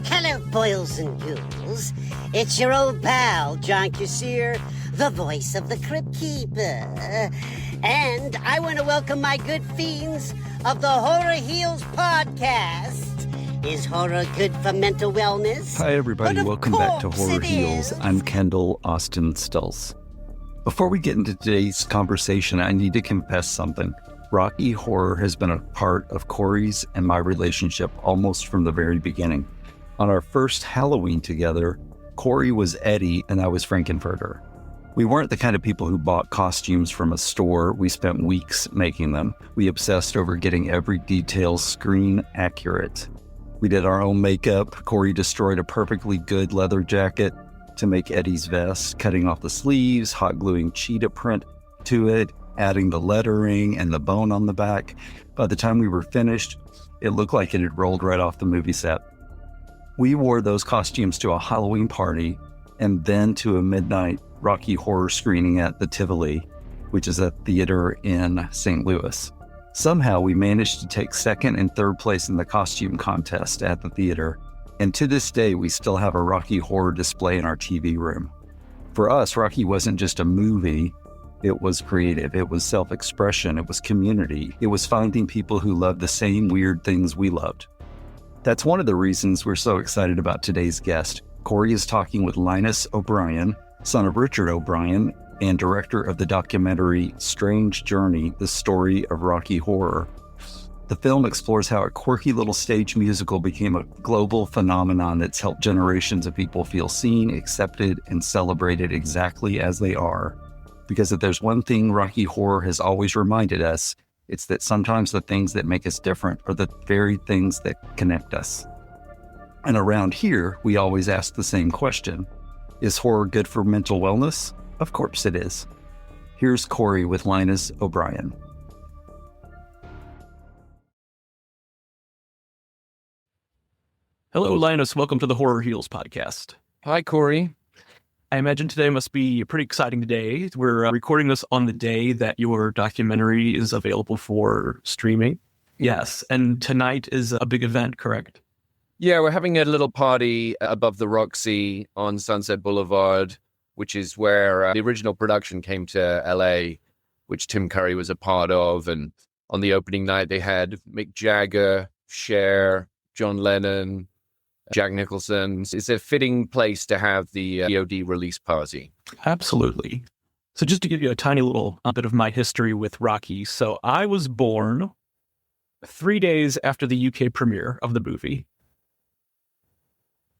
Hello, boils and ghouls. It's your old pal, John Kassir, the voice of the Crypt Keeper. And I want to welcome my good fiends of the Horror Heals podcast. Is horror good for mental wellness? Hi, everybody. Welcome back to Horror Heals. I'm Kendall Austin Stultz. Before we get into today's conversation, I need to confess something. Rocky Horror has been a part of Corey's and my relationship almost from the very beginning. On our first Halloween together, Corey was Eddie and I was Frank-N-Furter. We weren't the kind of people who bought costumes from a store. We spent weeks making them. We obsessed over getting every detail screen accurate. We did our own makeup. Corey destroyed a perfectly good leather jacket to make Eddie's vest, cutting off the sleeves, hot gluing cheetah print to it, adding the lettering and the bone on the back. By the time we were finished, it looked like it had rolled right off the movie set. We wore those costumes to a Halloween party and then to a midnight Rocky Horror screening at the Tivoli, which is a theater in St. Louis. Somehow we managed to take second and third place in the costume contest at the theater, and to this day we still have a Rocky Horror display in our TV room. For us, Rocky wasn't just a movie, it was creative, it was self-expression, it was community, it was finding people who loved the same weird things we loved. That's one of the reasons we're so excited about today's guest. Corey is talking with Linus O'Brien, son of Richard O'Brien, and director of the documentary Strange Journey, the story of Rocky Horror. The film explores how a quirky little stage musical became a global phenomenon that's helped generations of people feel seen, accepted, and celebrated exactly as they are. Because if there's one thing Rocky Horror has always reminded us, it's that sometimes the things that make us different are the very things that connect us. And around here, we always ask the same question. Is horror good for mental wellness? Of course it is. Here's Corey with Linus O'Brien. Hello, Linus. Welcome to the Horror Heals podcast. Hi, Corey. I imagine today must be a pretty exciting day. We're recording this on the day that your documentary is available for streaming. Yes, and tonight is a big event, correct? Yeah, we're having a little party above the Roxy on Sunset Boulevard, which is where the original production came to LA, which Tim Curry was a part of. And on the opening night, they had Mick Jagger, Cher, John Lennon, Jack Nicholson. It's a fitting place to have the VOD release party. Absolutely. So just to give you a tiny little bit of my history with Rocky. So I was born 3 days after the UK premiere of the movie.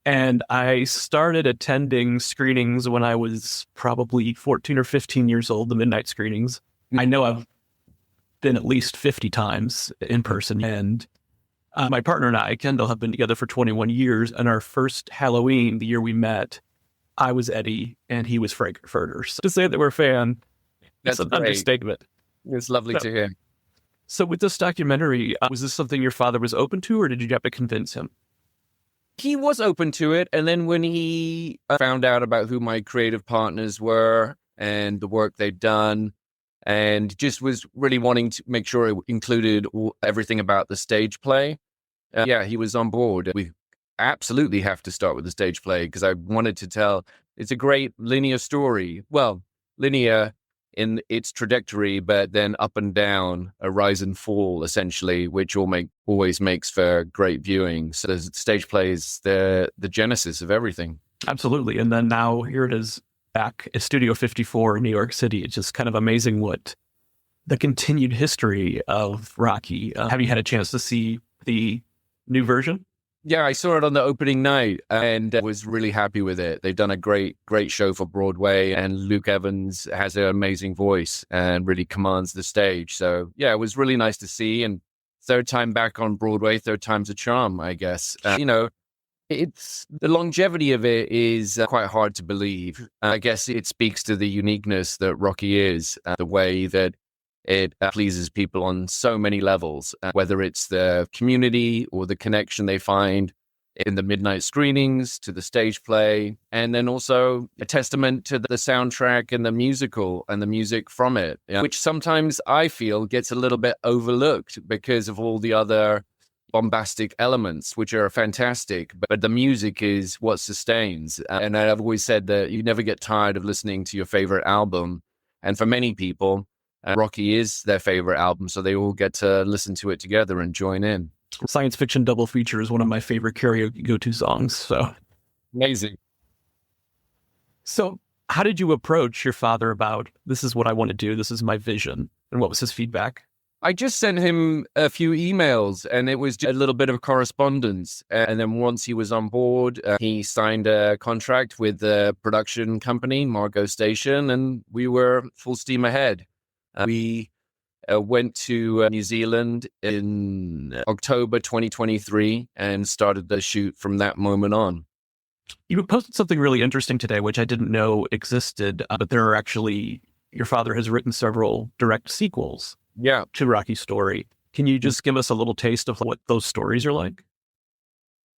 And I started attending screenings when I was probably 14 or 15 years old, the midnight screenings. I know I've been at least 50 times in person. And my partner and I, Kendall, have been together for 21 years. And our first Halloween, the year we met, I was Eddie and he was Frank-N-Furter. So to say that we're a fan, that's an understatement. It's lovely to hear. So with this documentary, was this something your father was open to, or did you have to convince him? He was open to it. And then when he found out about who my creative partners were and the work they'd done, and just was really wanting to make sure it included everything about the stage play, he was on board. We absolutely have to start with the stage play because I wanted to tell, it's a great linear story. Well, linear in its trajectory, but then up and down, a rise and fall, essentially, which always makes for great viewing. So the stage play is the genesis of everything. Absolutely. And then now here it is back at Studio 54 in New York City. It's just kind of amazing what the continued history of Rocky. Have you had a chance to see the new version? Yeah, I saw it on the opening night and was really happy with it. They've done a great show for Broadway, and Luke Evans has an amazing voice and really commands the stage. So yeah, it was really nice to see. And third time back on Broadway, third time's a charm, I guess. It's the longevity of it is quite hard to believe. I guess it speaks to the uniqueness that Rocky is, the way that it pleases people on so many levels, whether it's the community or the connection they find in the midnight screenings to the stage play, and then also a testament to the soundtrack and the musical and the music from it, which sometimes I feel gets a little bit overlooked because of all the other bombastic elements, which are fantastic, but the music is what sustains. And I've always said that you never get tired of listening to your favorite album. And for many people, Rocky is their favorite album, so they all get to listen to it together and join in. Science fiction double feature is one of my favorite karaoke go-to songs. So amazing. So how did you approach your father about, this is what I want to do, this is my vision? And what was his feedback? I just sent him a few emails, and it was just a little bit of correspondence. And then once he was on board, he signed a contract with the production company, Margot Station, and we were full steam ahead. We went to New Zealand in October 2023 and started the shoot from that moment on. You posted something really interesting today, which I didn't know existed, but there are actually, your father has written several direct sequels. Yeah, to Rocky's story. Can you just give us a little taste of what those stories are like?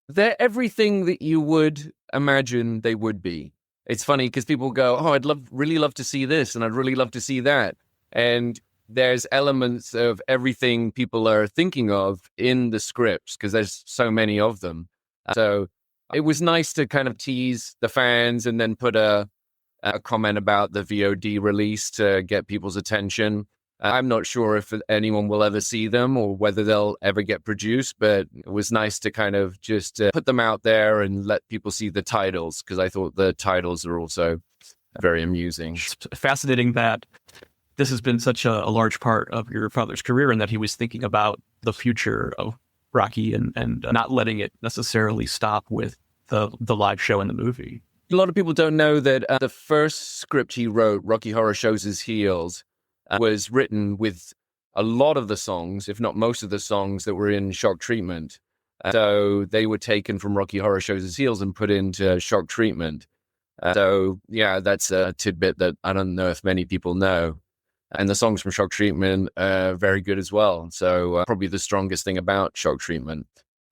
They're everything that you would imagine they would be. It's funny because people go, oh, really love to see this, and I'd really love to see that. And there's elements of everything people are thinking of in the scripts because there's so many of them. So it was nice to kind of tease the fans and then put a comment about the VOD release to get people's attention. I'm not sure if anyone will ever see them or whether they'll ever get produced, but it was nice to kind of just put them out there and let people see the titles, because I thought the titles are also very amusing. It's fascinating that this has been such a large part of your father's career, and that he was thinking about the future of Rocky and not letting it necessarily stop with the live show and the movie. A lot of people don't know that the first script he wrote, Rocky Horror Shows His Heels, was written with a lot of the songs, if not most of the songs that were in Shock Treatment. So they were taken from Rocky Horror Shows His Heels and put into Shock Treatment. So yeah, that's a tidbit that I don't know if many people know. And the songs from Shock Treatment are very good as well. So probably the strongest thing about Shock Treatment.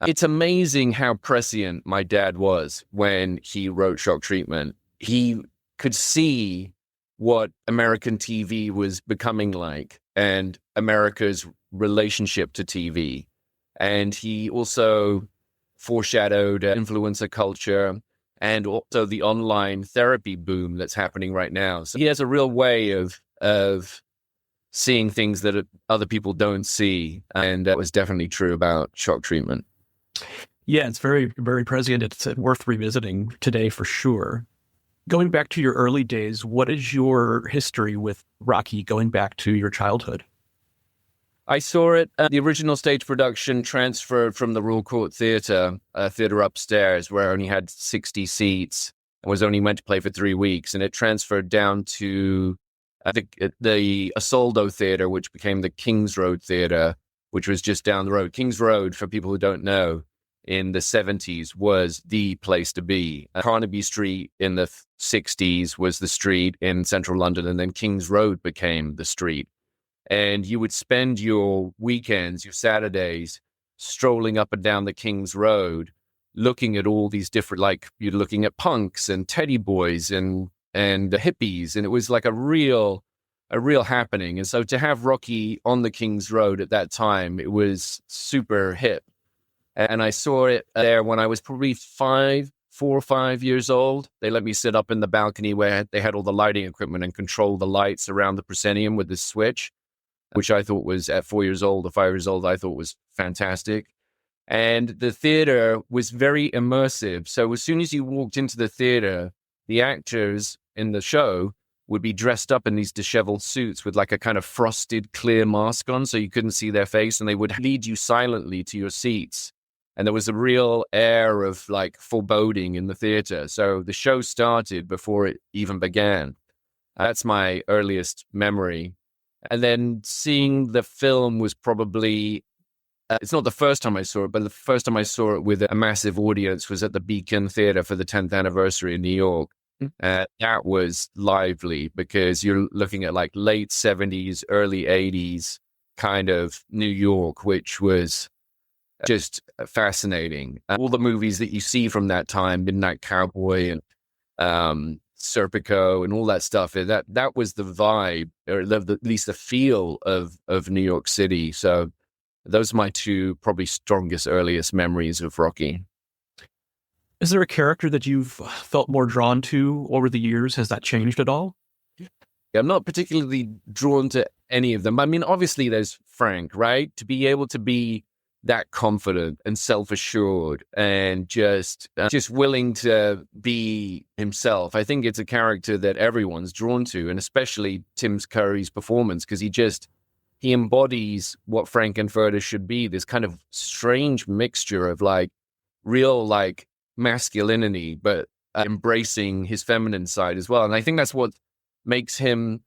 It's amazing how prescient my dad was when he wrote Shock Treatment. He could see what American TV was becoming like and America's relationship to TV. And he also foreshadowed influencer culture and also the online therapy boom that's happening right now. So he has a real way of seeing things that other people don't see. And that was definitely true about Shock Treatment. Yeah, it's very, very prescient. It's worth revisiting today for sure. Going back to your early days, what is your history with Rocky going back to your childhood? I saw it, the original stage production transferred from the Royal Court Theatre, a theatre upstairs where I only had 60 seats and was only meant to play for 3 weeks. And it transferred down to the Asoldo Theatre, which became the Kings Road Theatre, which was just down the road. Kings Road, for people who don't know, in the 70s was the place to be. Carnaby Street in the 60s was the street in central London, and then Kings Road became the street. And you would spend your weekends, your Saturdays, strolling up and down the Kings Road, looking at all these different, like you're looking at punks and teddy boys and hippies. And it was like a real happening. And so to have Rocky on the Kings Road at that time, it was super hip. And I saw it there when I was probably 4 or 5 years old. They let me sit up in the balcony where they had all the lighting equipment and control the lights around the proscenium with this switch, which I thought was, at 4 years old or 5 years old, I thought was fantastic. And the theater was very immersive. So as soon as you walked into the theater, the actors in the show would be dressed up in these disheveled suits with like a kind of frosted clear mask on so you couldn't see their face, and they would lead you silently to your seats. And there was a real air of like foreboding in the theater. So the show started before it even began. That's my earliest memory. And then seeing the film was probably, it's not the first time I saw it, but the first time I saw it with a massive audience was at the Beacon Theater for the 10th anniversary in New York. That was lively because you're looking at like late 70s, early 80s kind of New York, which was just fascinating. All the movies that you see from that time, Midnight Cowboy and Serpico and all that stuff, that was the vibe, or at least the feel of New York City. So those are my two probably strongest, earliest memories of Rocky. Is there a character that you've felt more drawn to over the years? Has that changed at all? I'm not particularly drawn to any of them. I mean, obviously there's Frank, right? To be able to be that confident and self-assured and just willing to be himself. I think it's a character that everyone's drawn to, and especially Tim Curry's performance, because he embodies what Frank-N-Furter should be, this kind of strange mixture of like real like masculinity, but embracing his feminine side as well. And I think that's what makes him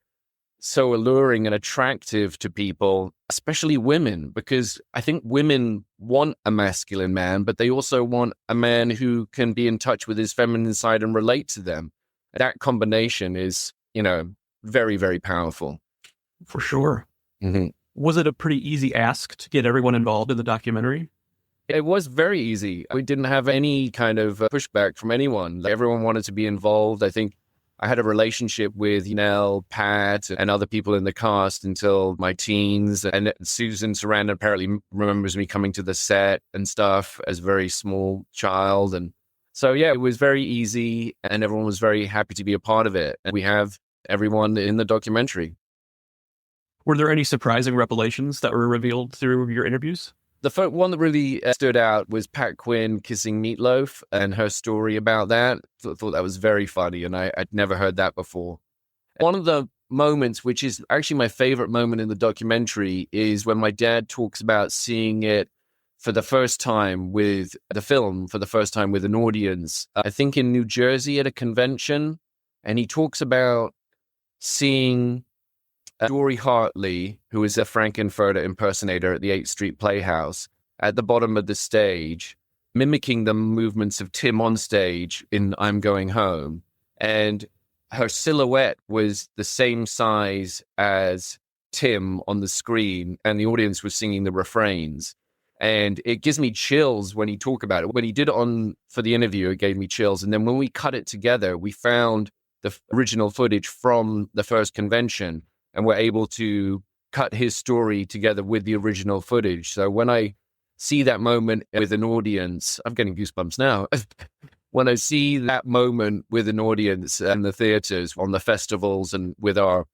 so alluring and attractive to people, especially women, because I think women want a masculine man, but they also want a man who can be in touch with his feminine side and relate to them. That combination is, very, very powerful. For sure. Mm-hmm. Was it a pretty easy ask to get everyone involved in the documentary? It was very easy. We didn't have any kind of pushback from anyone. Everyone wanted to be involved. I think I had a relationship with Nell, Pat, and other people in the cast until my teens. And Susan Sarandon apparently remembers me coming to the set and stuff as a very small child. And so, yeah, it was very easy and everyone was very happy to be a part of it. And we have everyone in the documentary. Were there any surprising revelations that were revealed through your interviews? The first one that really stood out was Pat Quinn kissing Meatloaf and her story about that. Thought that was very funny, and I'd never heard that before. One of the moments, which is actually my favorite moment in the documentary, is when my dad talks about seeing it for the first time with the film, for the first time with an audience, I think in New Jersey at a convention. And he talks about seeing Dory Hartley, who is a Frank-N-Furter impersonator at the 8th Street Playhouse, at the bottom of the stage, mimicking the movements of Tim on stage in I'm Going Home. And her silhouette was the same size as Tim on the screen, and the audience was singing the refrains. And it gives me chills when he talk about it. When he did it for the interview, it gave me chills. And then when we cut it together, we found the original footage from the first convention, and we're able to cut his story together with the original footage. So when I see that moment with an audience, I'm getting goosebumps now. When I see that moment with an audience in the theaters, on the festivals, and with our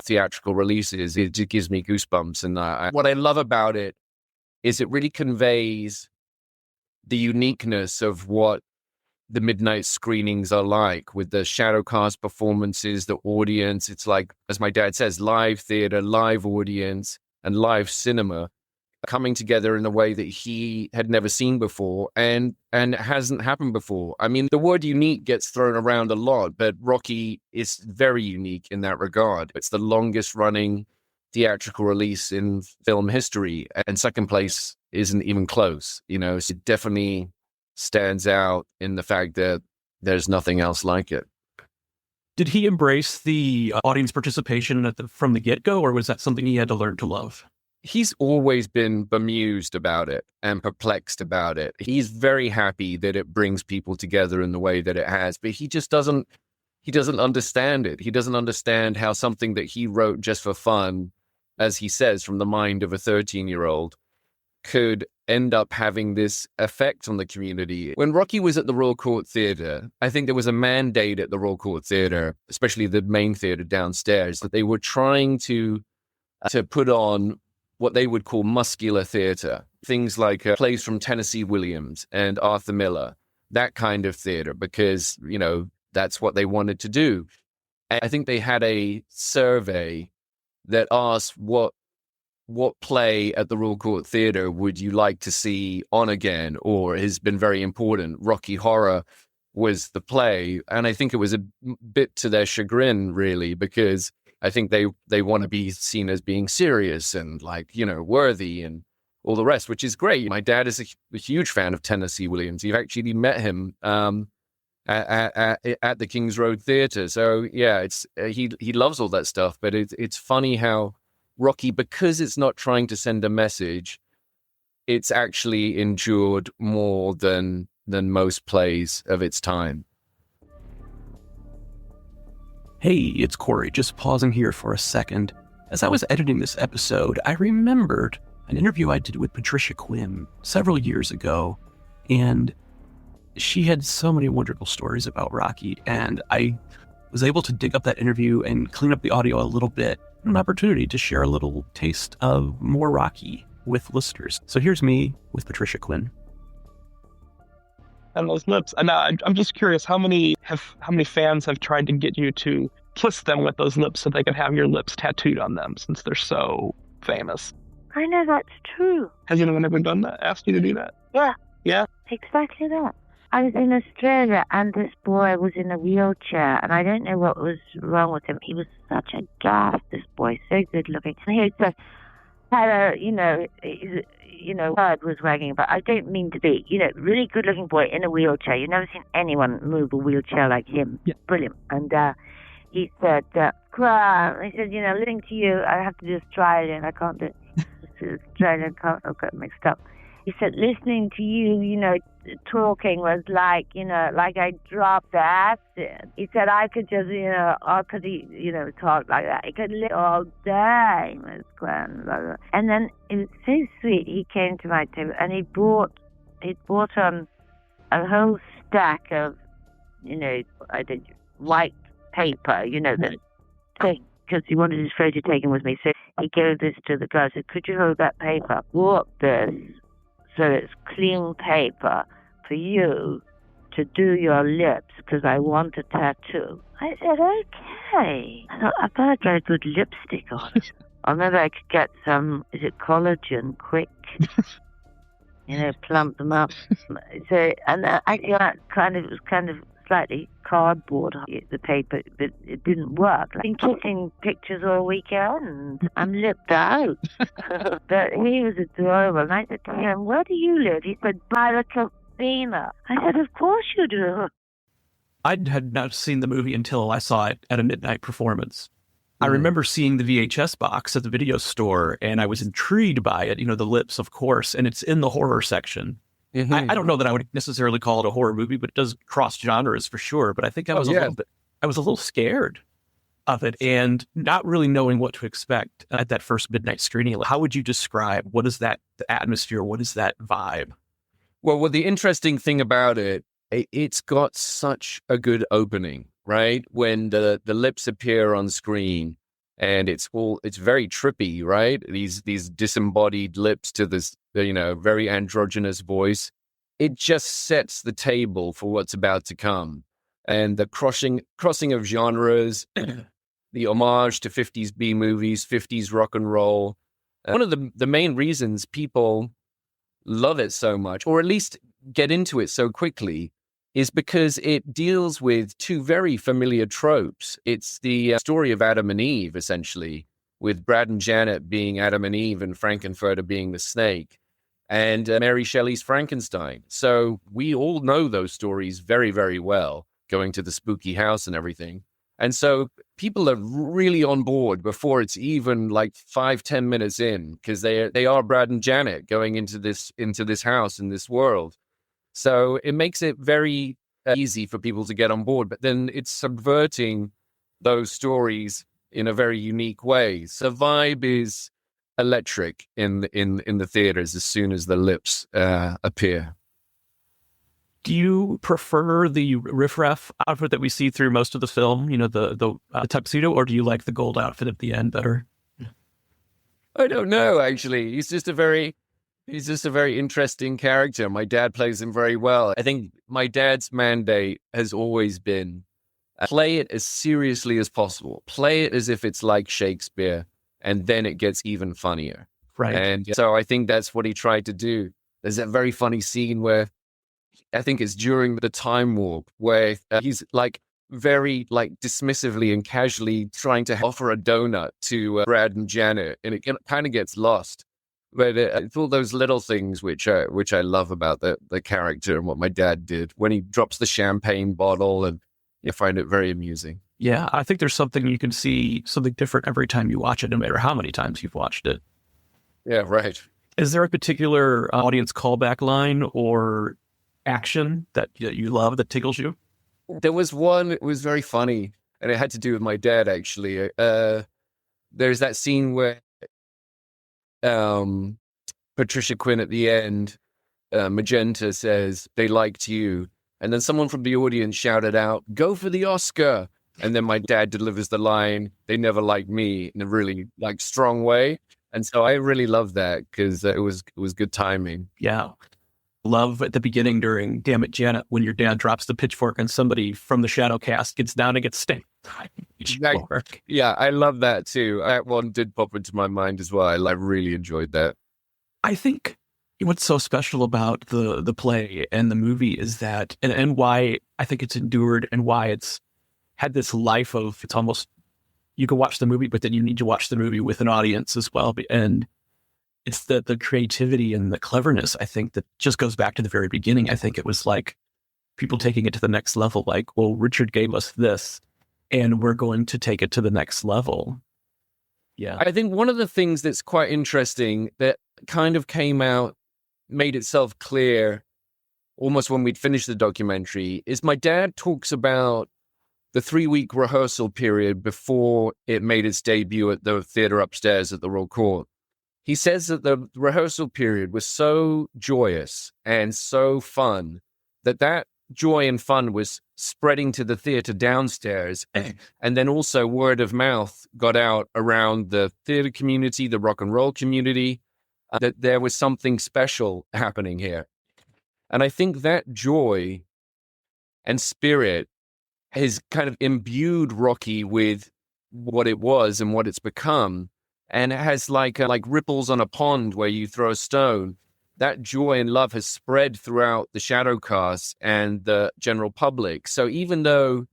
theatrical releases, it just gives me goosebumps. And what I love about it is it really conveys the uniqueness of what the midnight screenings are like, with the shadow cast performances, the audience. It's like, as my dad says, live theater, live audience, and live cinema coming together in a way that he had never seen before, and it hasn't happened before. I mean, the word unique gets thrown around a lot, but Rocky is very unique in that regard. It's the longest running theatrical release in film history, and second place isn't even close. So it definitely stands out in the fact that there's nothing else like it. Did he embrace the audience participation from the get-go, or was that something he had to learn to love? He's always been bemused about it and perplexed about it. He's very happy that it brings people together in the way that it has, but he just doesn't understand it. He doesn't understand how something that he wrote just for fun, as he says, from the mind of a 13-year-old, could end up having this effect on the community. When Rocky was at the Royal Court Theatre, I think there was a mandate at the Royal Court Theatre, especially the main theatre downstairs, that they were trying to put on what they would call muscular theatre. Things like plays from Tennessee Williams and Arthur Miller, that kind of theatre, because, that's what they wanted to do. And I think they had a survey that asked what play at the Royal Court Theatre would you like to see on again, or has been very important. Rocky Horror was the play. And I think it was a bit to their chagrin, really, because I think they want to be seen as being serious and worthy and all the rest, which is great. My dad is a huge fan of Tennessee Williams. You've actually met him at the Kings Road Theatre. So yeah, he loves all that stuff. But it's funny how Rocky, because it's not trying to send a message, it's actually endured more than most plays of its time. Hey, it's Corey, just pausing here for a second. As I was editing this episode, I remembered an interview I did with Patricia Quinn several years ago, and she had so many wonderful stories about Rocky, and I was able to dig up that interview and clean up the audio a little bit, an opportunity to share a little taste of more Rocky with listeners. So here's me with Patricia Quinn. And those lips. And I'm just curious, how many fans have tried to get you to kiss them with those lips so they can have your lips tattooed on them, since they're so famous? I know that's true. Has anyone ever done that? Asked you to do that? Yeah. Yeah? Exactly that. I was in Australia and this boy was in a wheelchair and I don't know what was wrong with him. He was such a gas, this boy, so good looking. And he had bird was wagging about. I don't mean to be, really good looking boy in a wheelchair. You've never seen anyone move a wheelchair like him. Yeah. Brilliant. And he said, he said, listening to you, I have to do Australian. I can't do it. Australian, I'll get mixed up. He said, listening to you, talking was like I dropped acid. He said, I could just, because he, talk like that. He could live all day, Miss Gwen. And then it was so sweet. He came to my table and he bought a whole stack of, white paper, the thing, because he wanted his photo taken with me. So he gave this to the guy. Said, could you hold that paper? Bought this. So it's clean paper for you to do your lips because I want a tattoo. I said, okay. I thought, I better get a good lipstick on. Or maybe I could get some, is it collagen, quick? Plump them up. So, and actually, it was kind of slightly cardboard, the paper, but it didn't work. I've been kissing pictures all weekend. I'm lipped out. But he was adorable. And I said to him, where do you live? He said, by the casino. I said, of course you do. I had not seen the movie until I saw it at a midnight performance. I remember seeing the VHS box at the video store, and I was intrigued by it, the lips, of course, and it's in the horror section. Mm-hmm. I don't know that I would necessarily call it a horror movie, but it does cross genres for sure. But I think I was a little scared of it and not really knowing what to expect at that first midnight screening. How would you describe, what is that atmosphere? What is that vibe? Well, the interesting thing about it, it's got such a good opening, right? When the lips appear on screen and it's very trippy, right? These disembodied lips to this, very androgynous voice. It just sets the table for what's about to come. And the crossing of genres, the homage to 50s B movies, 50s rock and roll. One of the main reasons people love it so much, or at least get into it so quickly, is because it deals with two very familiar tropes. It's the story of Adam and Eve, essentially, with Brad and Janet being Adam and Eve and Frank-N-Furter being the snake, and Mary Shelley's Frankenstein. So we all know those stories very, very well, going to the spooky house and everything. And so people are really on board before it's even like 5-10 minutes in, because they are Brad and Janet going into this house in this world. So it makes it very easy for people to get on board, but then it's subverting those stories in a very unique way. So vibe is electric in the theaters as soon as the lips appear. Do you prefer the riffraff outfit that we see through most of the film, the tuxedo, or do you like the gold outfit at the end better? I don't know, actually. He's just a very interesting character. My dad plays him very well. I think my dad's mandate has always been play it as seriously as possible. Play it as if it's like Shakespeare, and then it gets even funnier. Right. And so I think that's what he tried to do. There's that very funny scene where I think it's during the time warp where he's very dismissively and casually trying to offer a donut to Brad and Janet, and it kind of gets lost. But it's all those little things which I love about the character and what my dad did when he drops the champagne bottle, and you find it very amusing. Yeah, I think there's something you can see something different every time you watch it, no matter how many times you've watched it. Yeah, right. Is there a particular audience callback line or action that you love that tickles you? There was one, it was very funny, and it had to do with my dad, actually. There's that scene where Patricia Quinn at the end, Magenta says, "They liked you." And then someone from the audience shouted out, "Go for the Oscar." And then my dad delivers the line, "They never liked me," in a really like strong way. And so I really loved that because it was good timing. Yeah. Love at the beginning during Damn It, Janet, when your dad drops the pitchfork and somebody from the shadow cast gets down and gets stabbed. Yeah, I love that too. That one did pop into my mind as well. I really enjoyed that. I think what's so special about the play and the movie is that, and why I think it's endured and why it's had this life of, it's almost, you can watch the movie, but then you need to watch the movie with an audience as well. And it's the creativity and the cleverness, I think, that just goes back to the very beginning. I think it was like people taking it to the next level. Like, well, Richard gave us this, and we're going to take it to the next level. Yeah. I think one of the things that's quite interesting that kind of came out, made itself clear almost when we'd finished the documentary, is my dad talks about the 3-week rehearsal period before it made its debut at the theater upstairs at the Royal Court. He says that the rehearsal period was so joyous and so fun that joy and fun was spreading to the theater downstairs. And then also word of mouth got out around the theater community, the rock and roll community, that there was something special happening here. And I think that joy and spirit has kind of imbued Rocky with what it was and what it's become. And it has like ripples on a pond where you throw a stone. That joy and love has spread throughout the shadow cast and the general public. So even though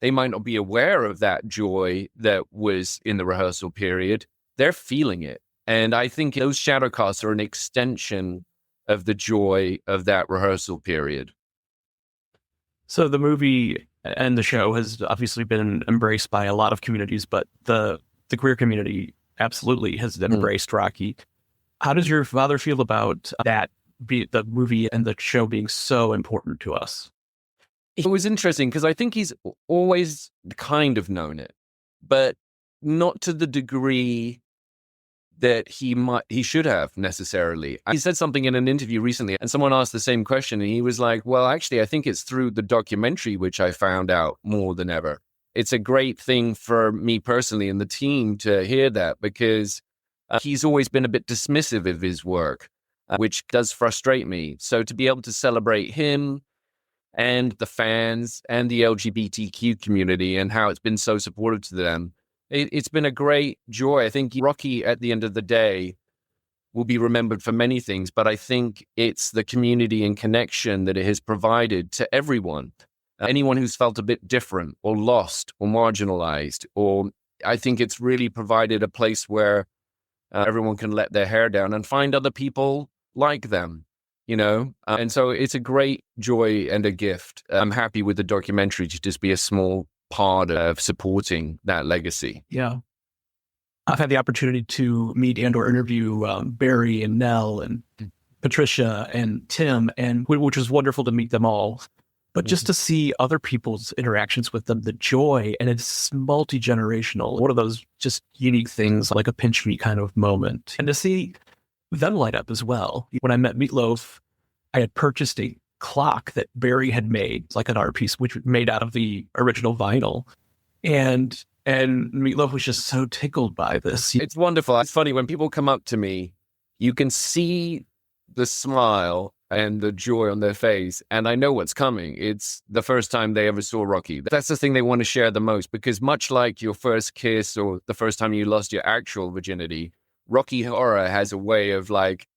they might not be aware of that joy that was in the rehearsal period, they're feeling it. And I think those shadow casts are an extension of the joy of that rehearsal period. So the movie and the show has obviously been embraced by a lot of communities, but the queer community absolutely has embraced Rocky. How does your father feel about that, the movie and the show being so important to us? It was interesting because I think he's always kind of known it, but not to the degree that he should have necessarily. He said something in an interview recently and someone asked the same question and he was like, well, actually, I think it's through the documentary which I found out more than ever. It's a great thing for me personally and the team to hear that because he's always been a bit dismissive of his work, which does frustrate me. So to be able to celebrate him and the fans and the LGBTQ community and how it's been so supportive to them, it's been a great joy. I think Rocky, at the end of the day, will be remembered for many things, but I think it's the community and connection that it has provided to everyone. Anyone who's felt a bit different or lost or marginalized, or I think it's really provided a place where everyone can let their hair down and find other people like them, you know? And so it's a great joy and a gift. I'm happy with the documentary to just be a small part of supporting that legacy. Yeah. I've had the opportunity to meet and or interview Barry and Nell and Patricia and Tim, and which was wonderful to meet them all. But just to see other people's interactions with them, the joy, and it's multi-generational, one of those just unique things, like a pinch me kind of moment. And to see them light up as well. When I met Meatloaf, I had purchased a clock that Barry had made, like an art piece, which was made out of the original vinyl. And Meatloaf was just so tickled by this. It's wonderful. It's funny, when people come up to me, you can see the smile and the joy on their face, and I know what's coming. It's the first time they ever saw Rocky. That's the thing they want to share the most, because much like your first kiss or the first time you lost your actual virginity, Rocky Horror has a way of like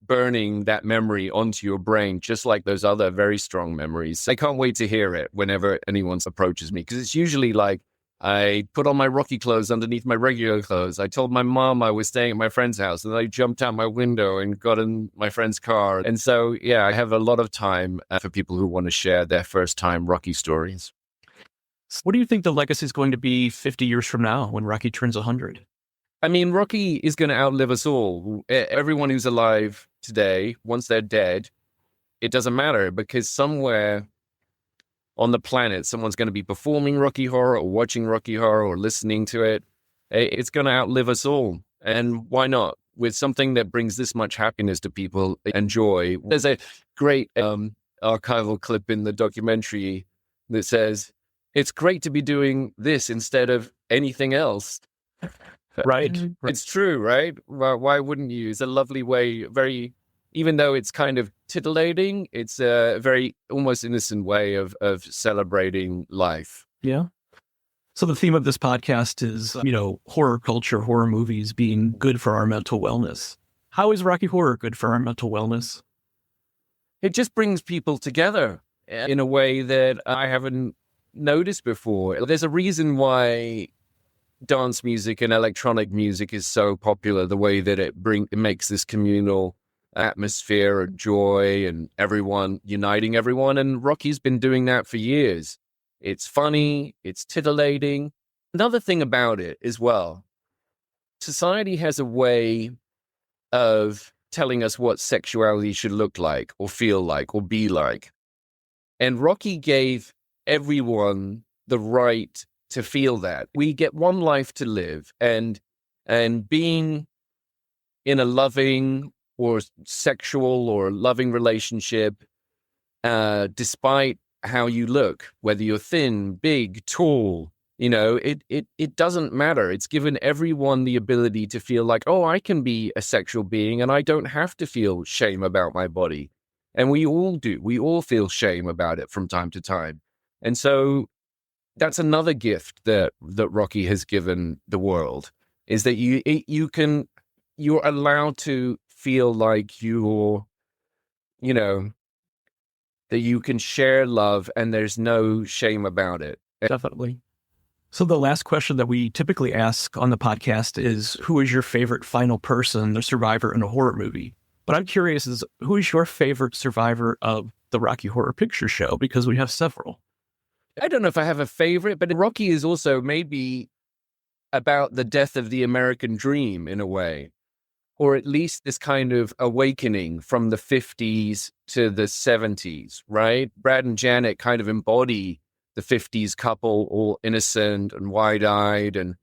burning that memory onto your brain, just like those other very strong memories. I can't wait to hear it whenever anyone approaches me, because it's usually like, I put on my Rocky clothes underneath my regular clothes. I told my mom I was staying at my friend's house, and I jumped out my window and got in my friend's car. And so, yeah, I have a lot of time for people who want to share their first time Rocky stories. What do you think the legacy is going to be 50 years from now when Rocky turns 100? I mean, Rocky is going to outlive us all. Everyone who's alive today, once they're dead, it doesn't matter, because somewhere on the planet, someone's going to be performing Rocky Horror or watching Rocky Horror or listening to it. It's going to outlive us all. And why not? With something that brings this much happiness to people and joy. There's a great archival clip in the documentary that says, it's great to be doing this instead of anything else. Right. It's true, right? Why wouldn't you? It's a lovely way, even though it's kind of titillating, it's a very almost innocent way of celebrating life. Yeah. So the theme of this podcast is, horror culture, horror movies being good for our mental wellness. How is Rocky Horror good for our mental wellness? It just brings people together in a way that I haven't noticed before. There's a reason why dance music and electronic music is so popular, the way that it makes this communal atmosphere of joy and everyone uniting everyone. And Rocky's been doing that for years. It's funny, it's titillating. Another thing about it as well, society has a way of telling us what sexuality should look like or feel like or be like. And Rocky gave everyone the right to feel that. We get one life to live, and being in a loving or sexual or loving relationship, despite how you look, whether you're thin, big, tall, it doesn't matter. It's given everyone the ability to feel like, oh, I can be a sexual being and I don't have to feel shame about my body. And we all do. We all feel shame about it from time to time. And so that's another gift that Rocky has given the world, is that you're allowed to feel like that you can share love and there's no shame about it. Definitely. So the last question that we typically ask on the podcast is, who is your favorite final person, the survivor in a horror movie? But I'm curious, who is your favorite survivor of the Rocky Horror Picture Show? Because we have several. I don't know if I have a favorite, but Rocky is also maybe about the death of the American dream in a way, or at least this kind of awakening from the 50s to the 70s, right? Brad and Janet kind of embody the 50s couple, all innocent and wide-eyed and,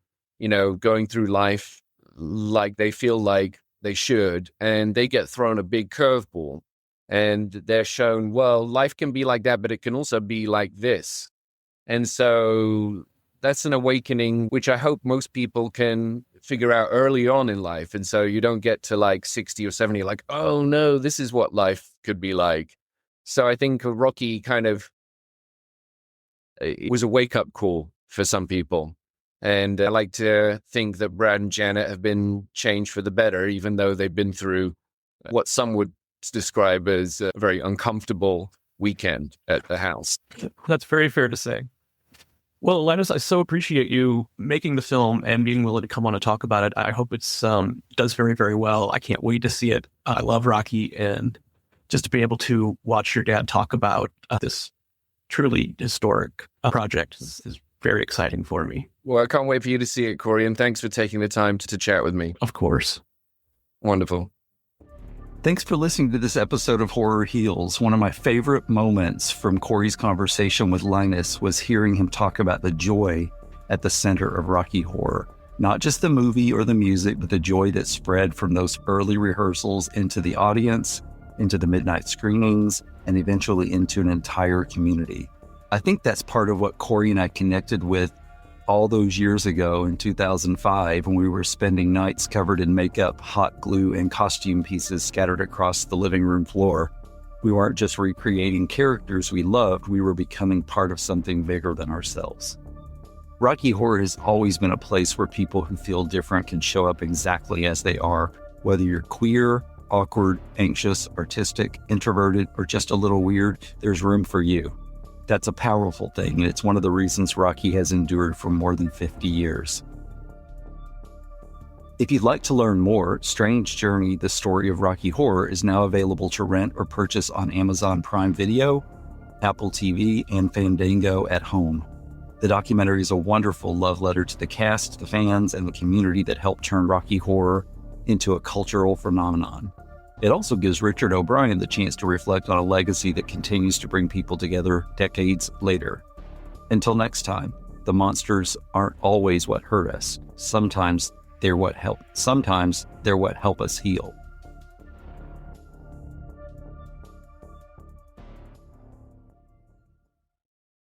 going through life like they feel like they should. And they get thrown a big curveball and they're shown, well, life can be like that, but it can also be like this. And so that's an awakening, which I hope most people can figure out early on in life. And so you don't get to like 60 or 70, like, oh no, this is what life could be like. So I think Rocky it was a wake-up call for some people. And I like to think that Brad and Janet have been changed for the better, even though they've been through what some would describe as a very uncomfortable weekend at the house. That's very fair to say. Well, Linus, I so appreciate you making the film and being willing to come on and talk about it. I hope it's does very, very well. I can't wait to see it. I love Rocky, and just to be able to watch your dad talk about this truly historic project is very exciting for me. Well, I can't wait for you to see it, Corey, and thanks for taking the time to chat with me. Of course. Wonderful. Thanks for listening to this episode of Horror Heals. One of my favorite moments from Corey's conversation with Linus was hearing him talk about the joy at the center of Rocky Horror. Not just the movie or the music, but the joy that spread from those early rehearsals into the audience, into the midnight screenings, and eventually into an entire community. I think that's part of what Corey and I connected with all those years ago in 2005 when we were spending nights covered in makeup, hot glue, and costume pieces scattered across the living room floor. We weren't just recreating characters we loved, we were becoming part of something bigger than ourselves. Rocky Horror has always been a place where people who feel different can show up exactly as they are, whether you're queer, awkward, anxious, artistic, introverted, or just a little weird, there's room for you. That's a powerful thing, and it's one of the reasons Rocky has endured for more than 50 years. If you'd like to learn more, Strange Journey, the story of Rocky Horror is now available to rent or purchase on Amazon Prime Video, Apple TV, and Fandango at home. The documentary is a wonderful love letter to the cast, the fans, and the community that helped turn Rocky Horror into a cultural phenomenon. It also gives Richard O'Brien the chance to reflect on a legacy that continues to bring people together decades later. Until next time, the monsters aren't always what hurt us. Sometimes they're what help us heal.